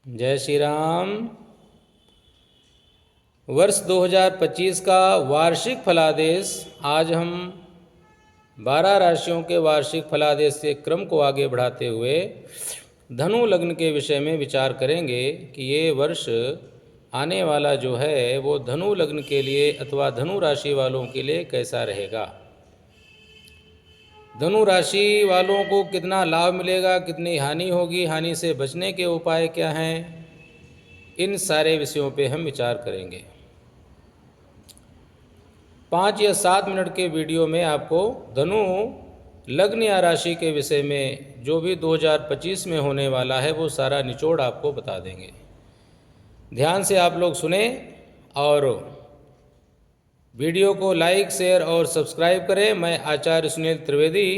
जय श्री राम। वर्ष 2025 का वार्षिक फलादेश आज हम 12 राशियों के वार्षिक फलादेश के क्रम को आगे बढ़ाते हुए धनु लग्न के विषय में विचार करेंगे कि ये वर्ष आने वाला जो है वो धनु लग्न के लिए अथवा धनु राशि वालों के लिए कैसा रहेगा। धनु राशि वालों को कितना लाभ मिलेगा, कितनी हानि होगी, हानि से बचने के उपाय क्या हैं, इन सारे विषयों पे हम विचार करेंगे। 5 या 7 मिनट के वीडियो में आपको धनु लग्न या राशि के विषय में जो भी 2025 में होने वाला है वो सारा निचोड़ आपको बता देंगे। ध्यान से आप लोग सुने और वीडियो को लाइक, शेयर और सब्सक्राइब करें। मैं आचार्य सुनील त्रिवेदी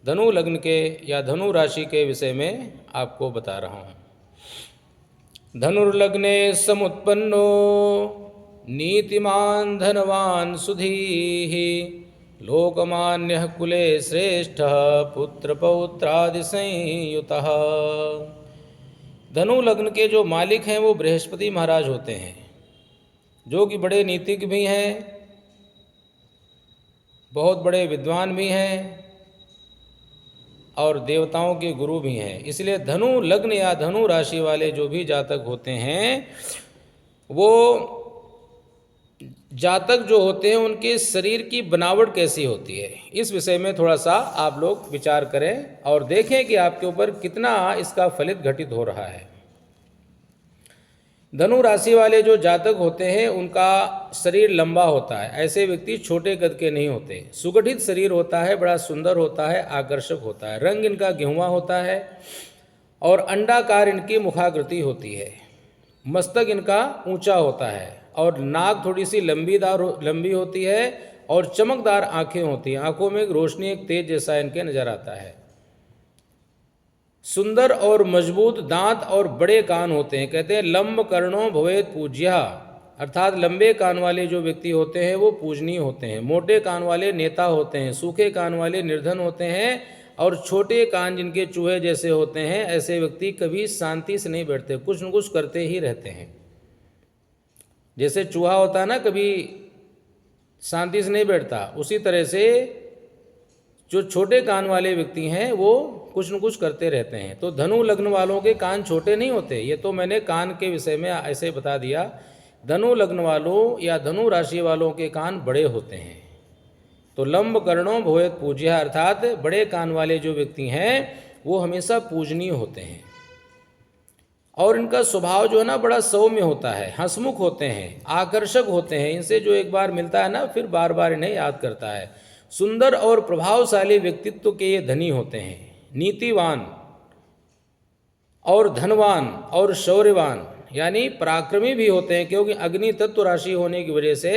धनु लग्न के या धनु राशि के विषय में आपको बता रहा हूँ। धनुर्लग्ने समुत्पन्नो नीतिमान धनवान सुधीः लोकमान्यः कुले श्रेष्ठः पुत्र पौत्रादि संयुतः। धनु लग्न के जो मालिक हैं वो बृहस्पति महाराज होते हैं, जो कि बड़े नीतिज्ञ भी हैं, बहुत बड़े विद्वान भी हैं और देवताओं के गुरु भी हैं। इसलिए धनु लग्न या धनु राशि वाले जो भी जातक होते हैं वो जातक जो होते हैं उनके शरीर की बनावट कैसी होती है, इस विषय में थोड़ा सा आप लोग विचार करें और देखें कि आपके ऊपर कितना इसका फलित घटित हो रहा है। धनु राशि वाले जो जातक होते हैं उनका शरीर लंबा होता है। ऐसे व्यक्ति छोटे कद के नहीं होते, सुगठित शरीर होता है, बड़ा सुंदर होता है, आकर्षक होता है। रंग इनका गेहुआ होता है और अंडाकार इनकी मुखाकृति होती है। मस्तक इनका ऊंचा होता है और नाक थोड़ी सी लंबी होती है और चमकदार आंखें होती हैं। आंखों में एक रोशनी, एक तेज जैसा इनके नजर आता है। सुंदर और मजबूत दांत और बड़े कान होते हैं। कहते हैं लंब कर्णो भवेत पूज्यः, अर्थात लंबे कान वाले जो व्यक्ति होते हैं वो पूजनीय होते हैं। मोटे कान वाले नेता होते हैं, सूखे कान वाले निर्धन होते हैं और छोटे कान जिनके चूहे जैसे होते हैं ऐसे व्यक्ति कभी शांति से नहीं बैठते, कुछ न कुछ करते ही रहते हैं। जैसे चूहा होता है ना, कभी शांति से नहीं बैठता, उसी तरह से जो छोटे कान वाले व्यक्ति हैं वो कुछ न कुछ करते रहते हैं। तो धनु लग्न वालों के कान छोटे नहीं होते, ये तो मैंने कान के विषय में ऐसे बता दिया। धनु लग्न वालों या धनु राशि वालों के कान बड़े होते हैं। तो लंब कर्णों भवेत पूज्यः, अर्थात बड़े कान वाले जो व्यक्ति हैं वो हमेशा पूजनीय होते हैं और इनका स्वभाव जो है ना बड़ा सौम्य होता है, हंसमुख होते हैं, आकर्षक होते हैं। इनसे जो एक बार मिलता है ना फिर बार बार इन्हें याद करता है। सुंदर और प्रभावशाली व्यक्तित्व के ये धनी होते हैं, नीतिवान और धनवान और शौर्यवान यानी पराक्रमी भी होते हैं, क्योंकि अग्नि तत्व राशि होने की वजह से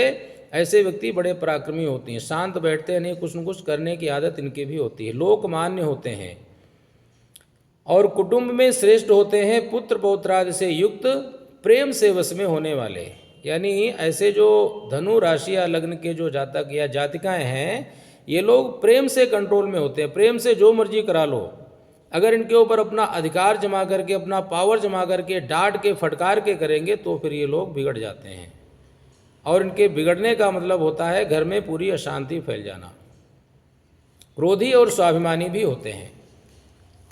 ऐसे व्यक्ति बड़े पराक्रमी होते हैं। शांत बैठते नहीं, कुछ न कुछ करने की आदत इनकी भी होती है। लोकमान्य होते हैं और कुटुंब में श्रेष्ठ होते हैं। पुत्र पौत्रादि से युक्त, प्रेम से वश में होने वाले, यानी ऐसे जो धनु राशि या लग्न के जो जातक या जातिकाएं हैं ये लोग प्रेम से कंट्रोल में होते हैं। प्रेम से जो मर्जी करा लो, अगर इनके ऊपर अपना अधिकार जमा करके, अपना पावर जमा करके, डांट के फटकार के करेंगे तो फिर ये लोग बिगड़ जाते हैं। और इनके बिगड़ने का मतलब होता है घर में पूरी अशांति फैल जाना। क्रोधी और स्वाभिमानी भी होते हैं।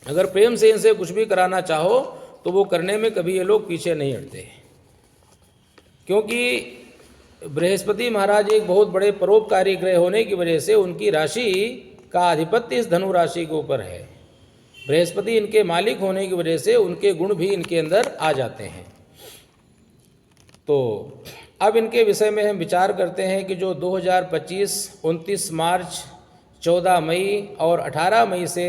अगर प्रेम से इनसे कुछ भी कराना चाहो तो वो करने में कभी ये लोग पीछे नहीं हटते, क्योंकि बृहस्पति महाराज एक बहुत बड़े परोपकारी ग्रह होने की वजह से उनकी राशि का आधिपत्य इस धनु राशि के ऊपर है। बृहस्पति इनके मालिक होने की वजह से उनके गुण भी इनके अंदर आ जाते हैं। तो अब इनके विषय में हम विचार करते हैं कि जो 2025 29 मार्च 14 मई और 18 मई से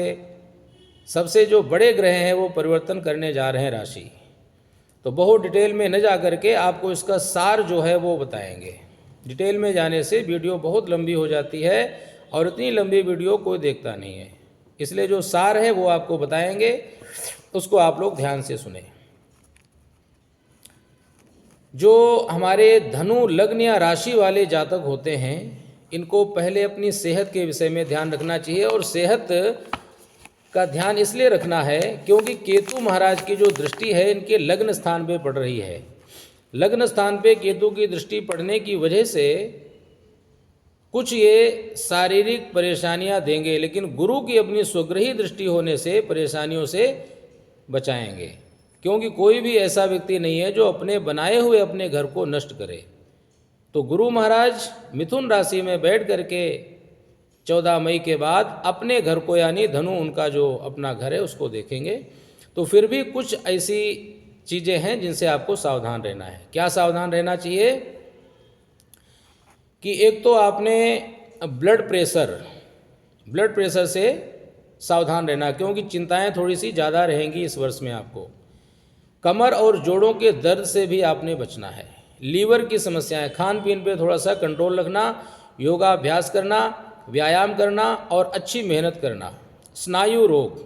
सबसे जो बड़े ग्रह हैं वो परिवर्तन करने जा रहे हैं राशि। तो बहुत डिटेल में न जा करके आपको इसका सार जो है वो बताएंगे। डिटेल में जाने से वीडियो बहुत लंबी हो जाती है और इतनी लंबी वीडियो कोई देखता नहीं है, इसलिए जो सार है वो आपको बताएंगे, उसको आप लोग ध्यान से सुने। जो हमारे धनु लग्न या राशि वाले जातक होते हैं इनको पहले अपनी सेहत के विषय में ध्यान रखना चाहिए और सेहत का ध्यान इसलिए रखना है क्योंकि केतु महाराज की जो दृष्टि है इनके लग्न स्थान पे पड़ रही है। लग्न स्थान पे केतु की दृष्टि पड़ने की वजह से कुछ ये शारीरिक परेशानियां देंगे, लेकिन गुरु की अपनी स्वगृही दृष्टि होने से परेशानियों से बचाएंगे। क्योंकि कोई भी ऐसा व्यक्ति नहीं है जो अपने बनाए हुए अपने घर को नष्ट करे। तो गुरु महाराज मिथुन राशि में बैठ करके 14 मई के बाद अपने घर को, यानी धनु उनका जो अपना घर है उसको देखेंगे। तो फिर भी कुछ ऐसी चीज़ें हैं जिनसे आपको सावधान रहना है। क्या सावधान रहना चाहिए कि एक तो आपने ब्लड प्रेशर से सावधान रहना, क्योंकि चिंताएं थोड़ी सी ज़्यादा रहेंगी इस वर्ष में आपको। कमर और जोड़ों के दर्द से भी आपने बचना है। लीवर की समस्याएं, खान पीन पे थोड़ा सा कंट्रोल रखना, योगाभ्यास करना, व्यायाम करना और अच्छी मेहनत करना। स्नायु रोग,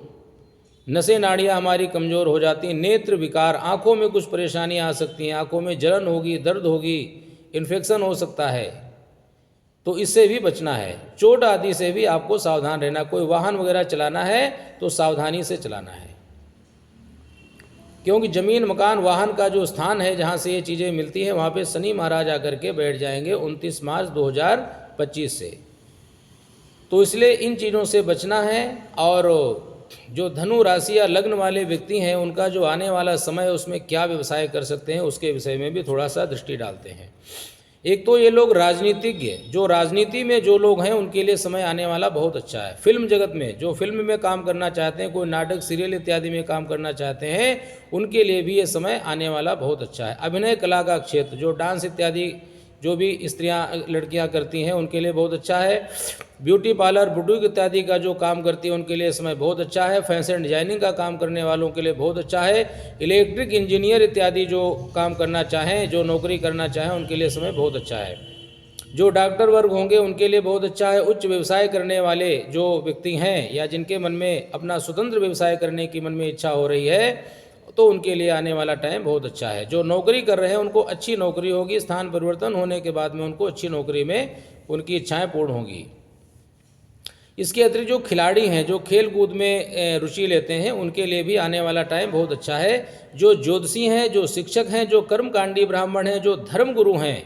नसें नाड़ियाँ हमारी कमज़ोर हो जाती हैं। नेत्र विकार, आँखों में कुछ परेशानियाँ आ सकती हैं, आँखों में जलन होगी, दर्द होगी, इन्फेक्शन हो सकता है, तो इससे भी बचना है। चोट आदि से भी आपको सावधान रहना। कोई वाहन वगैरह चलाना है तो सावधानी से चलाना है, क्योंकि ज़मीन मकान वाहन का जो स्थान है जहाँ से ये चीज़ें मिलती हैं वहाँ पे शनि महाराज आकर के बैठ जाएंगे 29 मार्च 2025 से। तो इसलिए इन चीज़ों से बचना है। और जो धनु राशि या लग्न वाले व्यक्ति हैं उनका जो आने वाला समय है उसमें क्या व्यवसाय कर सकते हैं उसके विषय में भी थोड़ा सा दृष्टि डालते हैं। एक तो ये लोग राजनीतिज्ञ, जो राजनीति में जो लोग हैं उनके लिए समय आने वाला बहुत अच्छा है। फिल्म जगत में जो फिल्म में काम करना चाहते हैं, कोई नाटक सीरियल इत्यादि में काम करना चाहते हैं, उनके लिए भी ये समय आने वाला बहुत अच्छा है। अभिनय कला का क्षेत्र, जो डांस इत्यादि जो भी स्त्रियां लड़कियां करती हैं उनके लिए बहुत अच्छा है। ब्यूटी पार्लर, बुटीक इत्यादि का जो काम करती है उनके लिए समय बहुत अच्छा है। फैशन डिजाइनिंग का काम करने वालों के लिए बहुत अच्छा है। इलेक्ट्रिक इंजीनियर इत्यादि जो काम करना चाहें, जो नौकरी करना चाहें, उनके लिए समय बहुत अच्छा है। जो डॉक्टर वर्ग होंगे उनके लिए बहुत अच्छा है। उच्च व्यवसाय करने वाले जो व्यक्ति हैं या जिनके मन में अपना स्वतंत्र व्यवसाय करने की मन में इच्छा हो रही है तो उनके लिए आने वाला टाइम बहुत अच्छा है। जो नौकरी कर रहे हैं उनको अच्छी नौकरी होगी। स्थान परिवर्तन होने के बाद में उनको अच्छी नौकरी में उनकी इच्छाएं पूर्ण होंगी। इसके अतिरिक्त जो खिलाड़ी हैं, जो खेल कूद में रुचि लेते हैं, उनके लिए भी आने वाला टाइम बहुत अच्छा है। जो ज्योतिषी हैं, जो शिक्षक हैं, जो कर्मकांडी ब्राह्मण हैं, जो धर्म गुरु हैं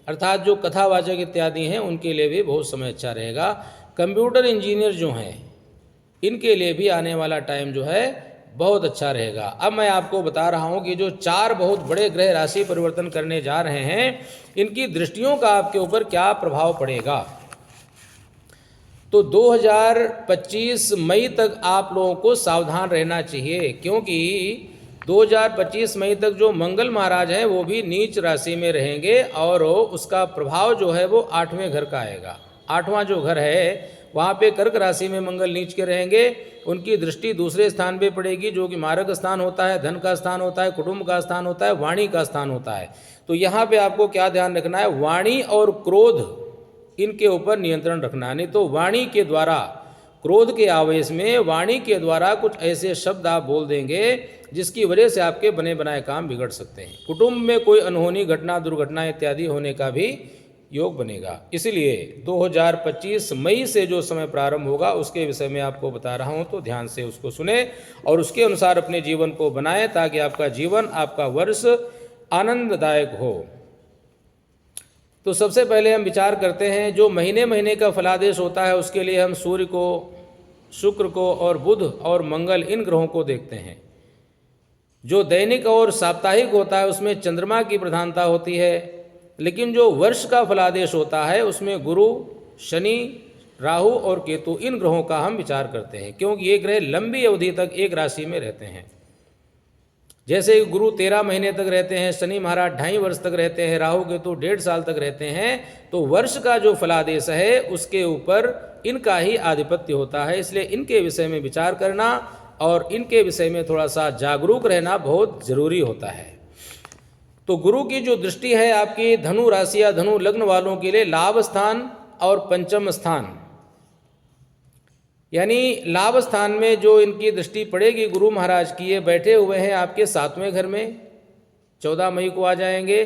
अर्थात जो कथावाचक इत्यादि हैं, उनके लिए भी बहुत समय अच्छा रहेगा। कंप्यूटर इंजीनियर जो हैं इनके लिए भी आने वाला टाइम जो है बहुत अच्छा रहेगा। अब मैं आपको बता रहा हूं कि जो 4 बहुत बड़े ग्रह राशि परिवर्तन करने जा रहे हैं इनकी दृष्टियों का आपके ऊपर क्या प्रभाव पड़ेगा। तो 2025 मई तक आप लोगों को सावधान रहना चाहिए, क्योंकि 2025 मई तक जो मंगल महाराज हैं वो भी नीच राशि में रहेंगे और उसका प्रभाव जो है वो 8वें घर का आएगा। 8वां जो घर है वहाँ पे कर्क राशि में मंगल नीच के रहेंगे। उनकी दृष्टि दूसरे स्थान पे पड़ेगी जो कि मारक स्थान होता है, धन का स्थान होता है, कुटुंब का स्थान होता है, वाणी का स्थान होता है। तो यहाँ पे आपको क्या ध्यान रखना है, वाणी और क्रोध इनके ऊपर नियंत्रण रखना है। नहीं तो वाणी के द्वारा, क्रोध के आवेश में वाणी के द्वारा कुछ ऐसे शब्द आप बोल देंगे जिसकी वजह से आपके बने बनाए काम बिगड़ सकते हैं। कुटुंब में कोई अनहोनी घटना, दुर्घटना इत्यादि होने का भी योग बनेगा। इसलिए 2025 मई से जो समय प्रारंभ होगा उसके विषय में आपको बता रहा हूं, तो ध्यान से उसको सुने और उसके अनुसार अपने जीवन को बनाएं ताकि आपका जीवन, आपका वर्ष आनंददायक हो। तो सबसे पहले हम विचार करते हैं जो महीने महीने का फलादेश होता है उसके लिए हम सूर्य को, शुक्र को और बुध और मंगल इन ग्रहों को देखते हैं। जो दैनिक और साप्ताहिक होता है उसमें चंद्रमा की प्रधानता होती है, लेकिन जो वर्ष का फलादेश होता है उसमें गुरु, शनि, राहु और केतु इन ग्रहों का हम विचार करते हैं, क्योंकि ये ग्रह लंबी अवधि तक एक राशि में रहते हैं। जैसे गुरु 13 महीने तक रहते हैं, शनि महाराज 2.5 वर्ष तक रहते हैं, राहु केतु 1.5 साल तक रहते हैं। तो वर्ष का जो फलादेश है उसके ऊपर इनका ही आधिपत्य होता है। इसलिए इनके विषय में विचार करना और इनके विषय में थोड़ा सा जागरूक रहना बहुत जरूरी होता है। तो गुरु की जो दृष्टि है आपकी धनु राशि या धनु लग्न वालों के लिए लाभ स्थान और पंचम स्थान, यानी लाभ स्थान में जो इनकी दृष्टि पड़ेगी गुरु महाराज की, ये बैठे हुए हैं आपके 7वें घर में, 14 मई को आ जाएंगे।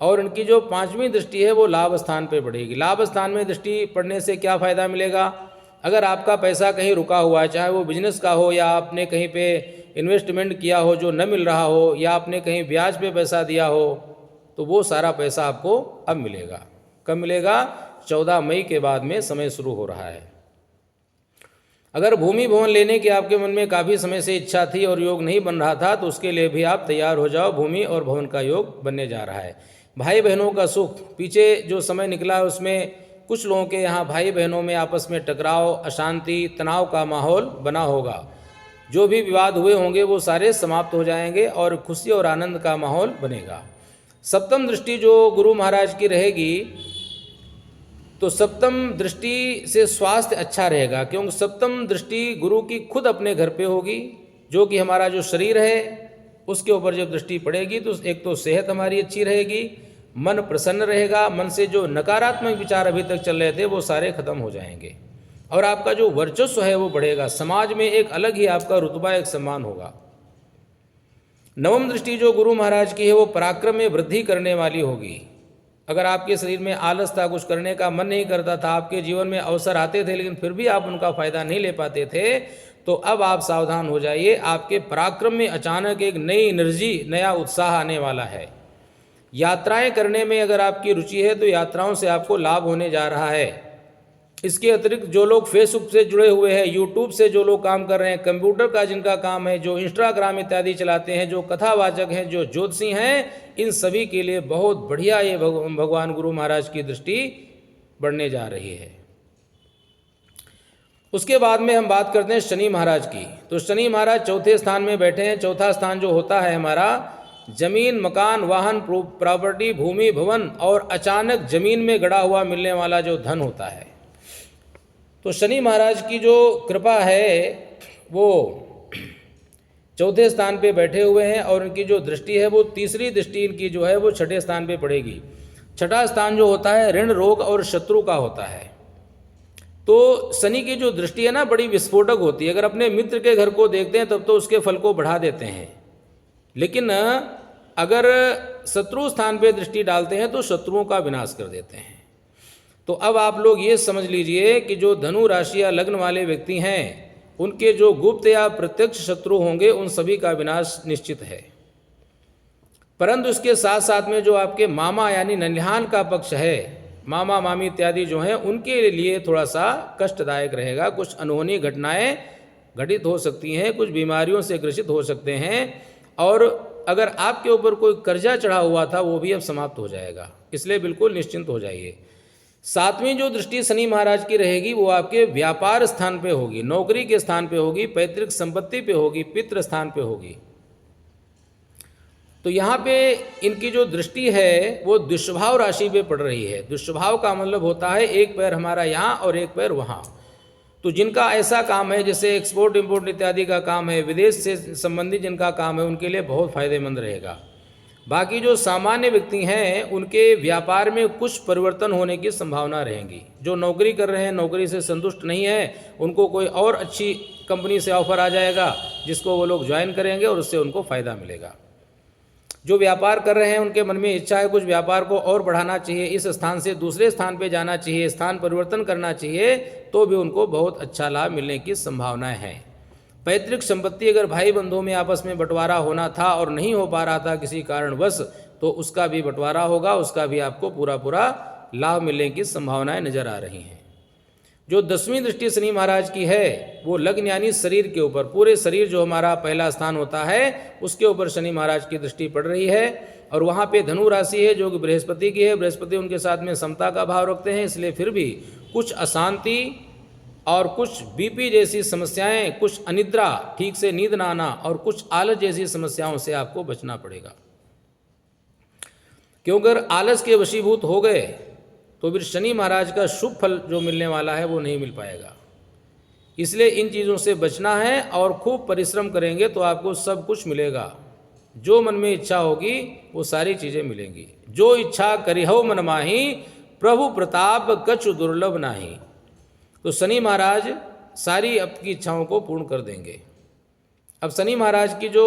और इनकी जो 5वीं दृष्टि है वो लाभ स्थान पे पड़ेगी। लाभ स्थान में दृष्टि पड़ने से क्या फायदा मिलेगा, अगर आपका पैसा कहीं रुका हुआ है, चाहे वो बिजनेस का हो या आपने कहीं पे इन्वेस्टमेंट किया हो जो न मिल रहा हो, या आपने कहीं ब्याज पे पैसा दिया हो, तो वो सारा पैसा आपको अब मिलेगा। कब मिलेगा? 14 मई के बाद में समय शुरू हो रहा है। अगर भूमि भवन लेने की आपके मन में काफ़ी समय से इच्छा थी और योग नहीं बन रहा था, तो उसके लिए भी आप तैयार हो जाओ, भूमि और भवन का योग बनने जा रहा है। भाई बहनों का सुख, पीछे जो समय निकला है उसमें कुछ लोगों के यहाँ भाई बहनों में आपस में टकराव, अशांति, तनाव का माहौल बना होगा। जो भी विवाद हुए होंगे वो सारे समाप्त हो जाएंगे और खुशी और आनंद का माहौल बनेगा। सप्तम दृष्टि जो गुरु महाराज की रहेगी, तो सप्तम दृष्टि से स्वास्थ्य अच्छा रहेगा, क्योंकि सप्तम दृष्टि गुरु की खुद अपने घर पे होगी, जो कि हमारा जो शरीर है उसके ऊपर जब दृष्टि पड़ेगी तो एक तो सेहत हमारी अच्छी रहेगी, मन प्रसन्न रहेगा, मन से जो नकारात्मक विचार अभी तक चल रहे थे वो सारे खत्म हो जाएंगे और आपका जो वर्चस्व है वो बढ़ेगा। समाज में एक अलग ही आपका रुतबा, एक सम्मान होगा। नवम दृष्टि जो गुरु महाराज की है वो पराक्रम में वृद्धि करने वाली होगी। अगर आपके शरीर में आलस था, कुछ करने का मन नहीं करता था, आपके जीवन में अवसर आते थे लेकिन फिर भी आप उनका फायदा नहीं ले पाते थे, तो अब आप सावधान हो जाइए। आपके पराक्रम में अचानक एक नई एनर्जी, नया उत्साह आने वाला है। यात्राएं करने में अगर आपकी रुचि है तो यात्राओं से आपको लाभ होने जा रहा है। इसके अतिरिक्त जो लोग फेसबुक से जुड़े हुए हैं, यूट्यूब से जो लोग काम कर रहे हैं, कंप्यूटर का जिनका काम है, जो इंस्टाग्राम इत्यादि चलाते हैं, जो कथावाचक हैं, जो ज्योतिषी हैं, इन सभी के लिए बहुत बढ़िया ये भगवान गुरु महाराज की दृष्टि बढ़ने जा रही है। उसके बाद में हम बात करते हैं शनि महाराज की। तो शनि महाराज चौथे स्थान में बैठे हैं। चौथा स्थान जो होता है हमारा जमीन, मकान, वाहन, प्रॉपर्टी, भूमि, भवन और अचानक जमीन में गड़ा हुआ मिलने वाला जो धन होता है। तो शनि महाराज की जो कृपा है वो चौथे स्थान पे बैठे हुए हैं और उनकी जो दृष्टि है वो तीसरी दृष्टि इनकी जो है वो छठे स्थान पे पड़ेगी। छठा स्थान जो होता है ऋण, रोग और शत्रु का होता है। तो शनि की जो दृष्टि है ना बड़ी विस्फोटक होती है। अगर अपने मित्र के घर को देखते हैं तब तो उसके फल को बढ़ा देते हैं, लेकिन अगर शत्रु स्थान पे दृष्टि डालते हैं तो शत्रुओं का विनाश कर देते हैं। तो अब आप लोग ये समझ लीजिए कि जो धनु राशि या लग्न वाले व्यक्ति हैं उनके जो गुप्त या प्रत्यक्ष शत्रु होंगे उन सभी का विनाश निश्चित है। परंतु इसके साथ साथ में जो आपके मामा यानी ननिहाल का पक्ष है, मामा मामी इत्यादि जो हैं, उनके लिए थोड़ा सा कष्टदायक रहेगा। कुछ अनहोनी घटनाएं घटित हो सकती हैं, कुछ बीमारियों से ग्रसित हो सकते हैं और अगर आपके ऊपर कोई कर्जा चढ़ा हुआ था वो भी अब समाप्त हो जाएगा, इसलिए बिल्कुल निश्चिंत हो जाइए। सातवीं जो दृष्टि शनि महाराज की रहेगी वो आपके व्यापार स्थान पे होगी, नौकरी के स्थान पे होगी, पैतृक संपत्ति पे होगी, पितृ स्थान पे होगी। तो यहाँ पे इनकी जो दृष्टि है वो दुष्भाव राशि पे पड़ रही है। दुष्भाव का मतलब होता है एक पैर हमारा यहाँ और एक पैर वहाँ। तो जिनका ऐसा काम है जैसे एक्सपोर्ट इंपोर्ट इत्यादि का काम है, विदेश से संबंधित जिनका काम है, उनके लिए बहुत फायदेमंद रहेगा। बाकी जो सामान्य व्यक्ति हैं उनके व्यापार में कुछ परिवर्तन होने की संभावना रहेगी। जो नौकरी कर रहे हैं, नौकरी से संतुष्ट नहीं है, उनको कोई और अच्छी कंपनी से ऑफर आ जाएगा जिसको वो लोग ज्वाइन करेंगे और उससे उनको फ़ायदा मिलेगा। जो व्यापार कर रहे हैं उनके मन में इच्छा है कुछ व्यापार को और बढ़ाना चाहिए, इस स्थान से दूसरे स्थान पे जाना चाहिए, स्थान परिवर्तन करना चाहिए, तो भी उनको बहुत अच्छा लाभ मिलने की संभावनाएं हैं। पैतृक संपत्ति अगर भाई बंधुओं में आपस में बंटवारा होना था और नहीं हो पा रहा था किसी कारणवश, तो उसका भी बंटवारा होगा, उसका भी आपको पूरा पूरा लाभ मिलने की संभावनाएं नजर आ रही हैं। जो 10वीं दृष्टि शनि महाराज की है वो लग्न यानी शरीर के ऊपर, पूरे शरीर जो हमारा पहला स्थान होता है उसके ऊपर शनि महाराज की दृष्टि पड़ रही है और वहाँ पे धनु राशि है जो कि बृहस्पति की है। बृहस्पति उनके साथ में समता का भाव रखते हैं, इसलिए फिर भी कुछ अशांति और कुछ बीपी जैसी समस्याएं, कुछ अनिद्रा, ठीक से नींद ना आना और कुछ आलस जैसी समस्याओं से आपको बचना पड़ेगा। क्योंकि अगर आलस के वशीभूत हो गए तो फिर शनि महाराज का शुभ फल जो मिलने वाला है वो नहीं मिल पाएगा। इसलिए इन चीज़ों से बचना है और खूब परिश्रम करेंगे तो आपको सब कुछ मिलेगा। जो मन में इच्छा होगी वो सारी चीज़ें मिलेंगी। जो इच्छा करिहो मन माही, प्रभु प्रताप कछु दुर्लभ नाही। तो शनि महाराज सारी आपकी इच्छाओं को पूर्ण कर देंगे। अब शनि महाराज की जो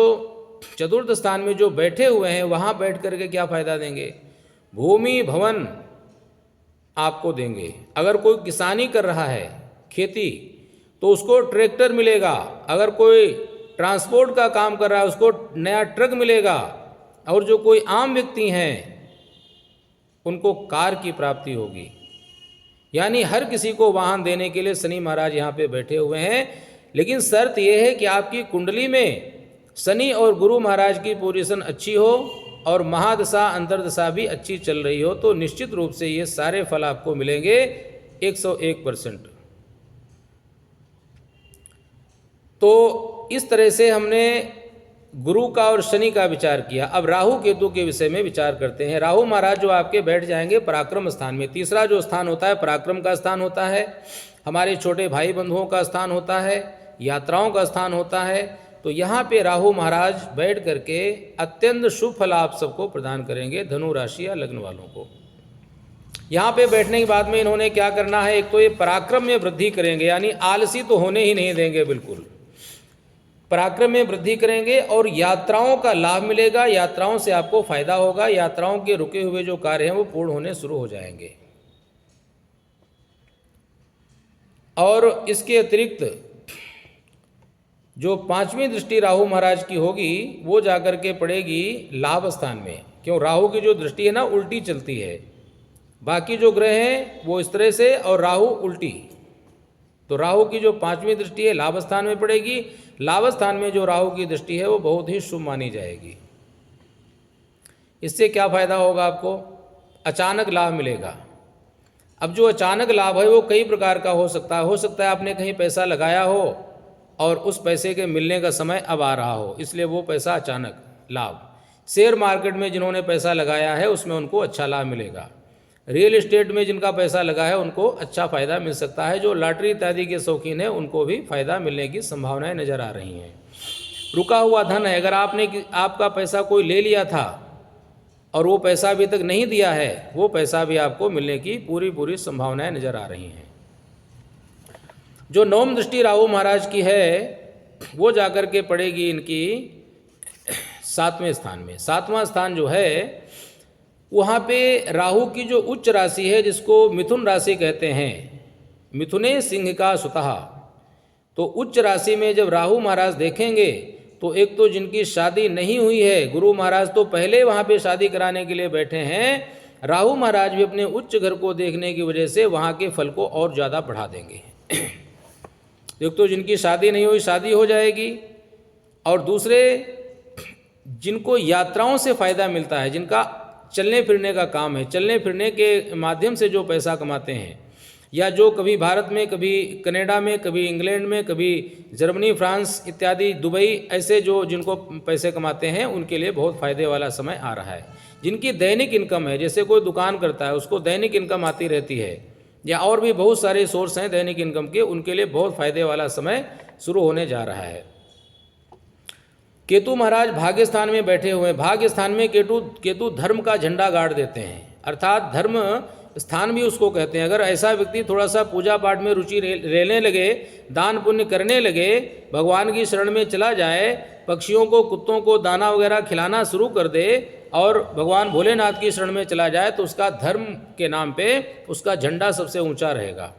चतुर्थ स्थान में जो बैठे हुए हैं वहाँ बैठ करके क्या फ़ायदा देंगे? भूमि भवन आपको देंगे। अगर कोई किसानी कर रहा है, खेती, तो उसको ट्रैक्टर मिलेगा। अगर कोई ट्रांसपोर्ट का काम कर रहा है उसको नया ट्रक मिलेगा। और जो कोई आम व्यक्ति हैं उनको कार की प्राप्ति होगी। यानी हर किसी को वाहन देने के लिए शनि महाराज यहाँ पे बैठे हुए हैं। लेकिन शर्त यह है कि आपकी कुंडली में शनि और गुरु महाराज की पोजीशन अच्छी हो और महादशा अंतर्दशा भी अच्छी चल रही हो, तो निश्चित रूप से ये सारे फल आपको मिलेंगे 101%। तो इस तरह से हमने गुरु का और शनि का विचार किया। अब राहु केतु के विषय में विचार करते हैं। राहु महाराज जो आपके बैठ जाएंगे पराक्रम स्थान में। तीसरा जो स्थान होता है पराक्रम का स्थान होता है, हमारे छोटे भाई बंधुओं का स्थान होता है, यात्राओं का स्थान होता है। तो यहाँ पे राहु महाराज बैठ करके अत्यंत शुभ फल आप सबको प्रदान करेंगे, धनु राशि या लग्न वालों को। यहाँ पे बैठने के बाद में इन्होंने क्या करना है, एक तो ये पराक्रम में वृद्धि करेंगे, यानी आलसी तो होने ही नहीं देंगे, बिल्कुल पराक्रम में वृद्धि करेंगे और यात्राओं का लाभ मिलेगा। यात्राओं से आपको फायदा होगा। यात्राओं के रुके हुए जो कार्य हैं वो पूर्ण होने शुरू हो जाएंगे। और इसके अतिरिक्त जो पांचवी दृष्टि राहु महाराज की होगी वो जाकर के पड़ेगी लाभ स्थान में। क्यों, राहु की जो दृष्टि है ना उल्टी चलती है, बाकी जो ग्रह हैं वो इस तरह से और राहु उल्टी। तो राहु की जो पांचवी दृष्टि है लाभ स्थान में पड़ेगी। लाभ स्थान में जो राहु की दृष्टि है वो बहुत ही शुभ मानी जाएगी। इससे क्या फायदा होगा आपको, अचानक लाभ मिलेगा। अब जो अचानक लाभ है वो कई प्रकार का हो सकता है। हो सकता है आपने कहीं पैसा लगाया हो और उस पैसे के मिलने का समय अब आ रहा हो, इसलिए वो पैसा अचानक लाभ। शेयर मार्केट में जिन्होंने पैसा लगाया है उसमें उनको अच्छा लाभ मिलेगा। रियल एस्टेट में जिनका पैसा लगा है उनको अच्छा फ़ायदा मिल सकता है। जो लॉटरी इत्यादि के शौकीन हैं उनको भी फ़ायदा मिलने की संभावनाएं नज़र आ रही हैं। रुका हुआ धन है, अगर आपका पैसा कोई ले लिया था और वो पैसा अभी तक नहीं दिया है, वो पैसा भी आपको मिलने की पूरी संभावनाएं नज़र आ रही हैं। जो नवम दृष्टि राहु महाराज की है वो जाकर के पड़ेगी इनकी 7वें स्थान में। 7वां स्थान जो है वहाँ पे राहु की जो उच्च राशि है जिसको मिथुन राशि कहते हैं, मिथुने सिंह का सुतः। तो उच्च राशि में जब राहु महाराज देखेंगे तो एक तो जिनकी शादी नहीं हुई है, गुरु महाराज तो पहले वहाँ पे शादी कराने के लिए बैठे हैं, राहु महाराज भी अपने उच्च घर को देखने की वजह से वहाँ के फल को और ज़्यादा बढ़ा देंगे। एक तो जिनकी शादी नहीं हुई शादी हो जाएगी, और दूसरे जिनको यात्राओं से फ़ायदा मिलता है, जिनका चलने फिरने का काम है, चलने फिरने के माध्यम से जो पैसा कमाते हैं, या जो कभी भारत में, कभी कनाडा में, कभी इंग्लैंड में, कभी जर्मनी, फ्रांस इत्यादि, दुबई, ऐसे जो जिनको पैसे कमाते हैं उनके लिए बहुत फ़ायदे वाला समय आ रहा है। जिनकी दैनिक इनकम है, जैसे कोई दुकान करता है उसको दैनिक इनकम आती रहती है, या और भी बहुत सारे सोर्स हैं दैनिक इनकम के, उनके लिए बहुत फ़ायदे वाला समय शुरू होने जा रहा है। केतु महाराज भाग्य स्थान में बैठे हुए हैं। भाग्य स्थान में केतु धर्म का झंडा गाड़ देते हैं, अर्थात धर्म स्थान भी उसको कहते हैं। अगर ऐसा व्यक्ति थोड़ा सा पूजा पाठ में रुचि लेने लगे, दान पुण्य करने लगे, भगवान की शरण में चला जाए, पक्षियों को, कुत्तों को दाना वगैरह खिलाना शुरू कर दे और भगवान भोलेनाथ की शरण में चला जाए, तो उसका धर्म के नाम पे उसका झंडा सबसे ऊंचा रहेगा।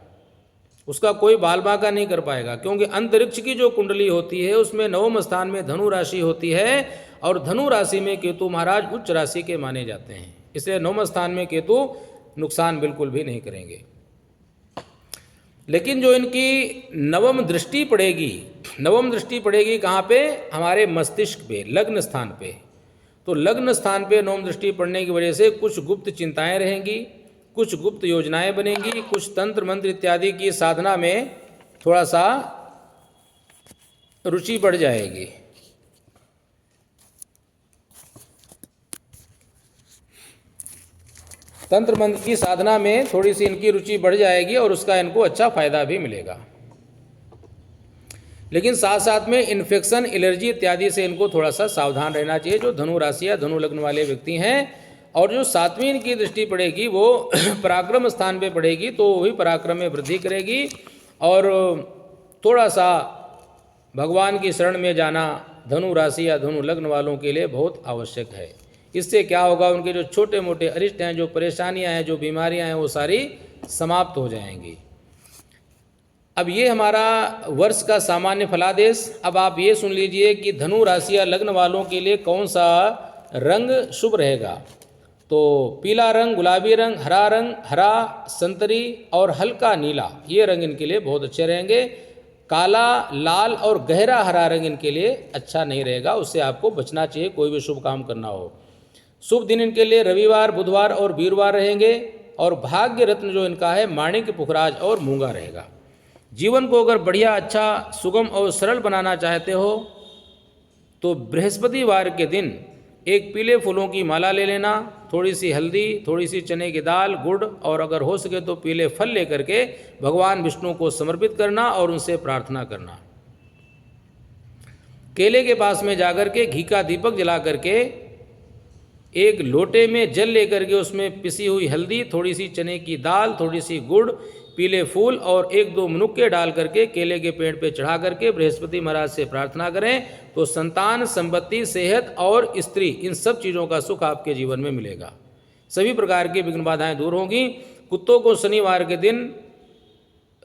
उसका कोई बाल बांका नहीं कर पाएगा, क्योंकि अंतरिक्ष की जो कुंडली होती है उसमें नवम स्थान में धनु राशि होती है, और धनु राशि में केतु महाराज उच्च राशि के माने जाते हैं। इसलिए नवम स्थान में केतु नुकसान बिल्कुल भी नहीं करेंगे। लेकिन जो इनकी नवम दृष्टि पड़ेगी कहाँ पे, हमारे मस्तिष्क पे, लग्न स्थान पे। तो लग्न स्थान पे नवम दृष्टि पड़ने की वजह से कुछ गुप्त चिंताएं रहेंगी, कुछ गुप्त योजनाएं बनेंगी, कुछ तंत्र मंत्र इत्यादि की साधना में थोड़ा सा रुचि बढ़ जाएगी। तंत्र मंत्र की साधना में थोड़ी सी इनकी रुचि बढ़ जाएगी और उसका इनको अच्छा फायदा भी मिलेगा। लेकिन साथ साथ में इन्फेक्शन, एलर्जी इत्यादि से इनको थोड़ा सा सावधान रहना चाहिए, जो धनु राशि या धनु लग्न वाले व्यक्ति हैं। और जो 7वीं इनकी दृष्टि पड़ेगी वो पराक्रम स्थान पे पड़ेगी, तो वही पराक्रम में वृद्धि करेगी। और थोड़ा सा भगवान की शरण में जाना धनु राशि या धनु लग्न वालों के लिए बहुत आवश्यक है। इससे क्या होगा, उनके जो छोटे मोटे अरिष्ट हैं, जो परेशानियां हैं, जो बीमारियां हैं, वो सारी समाप्त हो जाएंगी। अब ये हमारा वर्ष का सामान्य फलादेश। अब आप ये सुन लीजिए कि धनु राशि या लग्न वालों के लिए कौन सा रंग शुभ रहेगा। तो पीला रंग, गुलाबी रंग, हरा, संतरी और हल्का नीला, ये रंग इनके लिए बहुत अच्छे रहेंगे। काला, लाल और गहरा हरा रंग इनके लिए अच्छा नहीं रहेगा, उससे आपको बचना चाहिए कोई भी शुभ काम करना हो। शुभ दिन इनके लिए रविवार, बुधवार और वीरवार रहेंगे। और भाग्य रत्न जो इनका है माणिक्य, पुखराज और मूंगा रहेगा। जीवन को अगर बढ़िया, अच्छा, सुगम और सरल बनाना चाहते हो तो बृहस्पतिवार के दिन एक पीले फूलों की माला ले लेना, थोड़ी सी हल्दी, थोड़ी सी चने की दाल, गुड़ और अगर हो सके तो पीले फल लेकर के भगवान विष्णु को समर्पित करना और उनसे प्रार्थना करना। केले के पास में जाकर के घी का दीपक जला करके एक लोटे में जल लेकर के उसमें पिसी हुई हल्दी, थोड़ी सी चने की दाल, थोड़ी सी गुड़, पीले फूल और एक दो मनुक्के डाल करके केले के पेड़ पे चढ़ा करके बृहस्पति महाराज से प्रार्थना करें तो संतान, संपत्ति, सेहत और स्त्री, इन सब चीज़ों का सुख आपके जीवन में मिलेगा। सभी प्रकार की विघ्न बाधाएं दूर होंगी। कुत्तों को शनिवार के दिन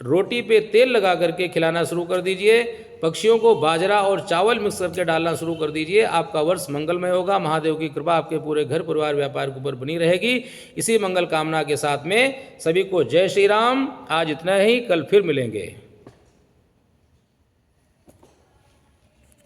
रोटी पे तेल लगा करके खिलाना शुरू कर दीजिए। पक्षियों को बाजरा और चावल मिक्स करके डालना शुरू कर दीजिए। आपका वर्ष मंगलमय होगा। महादेव की कृपा आपके पूरे घर परिवार व्यापार के ऊपर बनी रहेगी। इसी मंगल कामना के साथ में सभी को जय श्री राम। आज इतना ही, कल फिर मिलेंगे।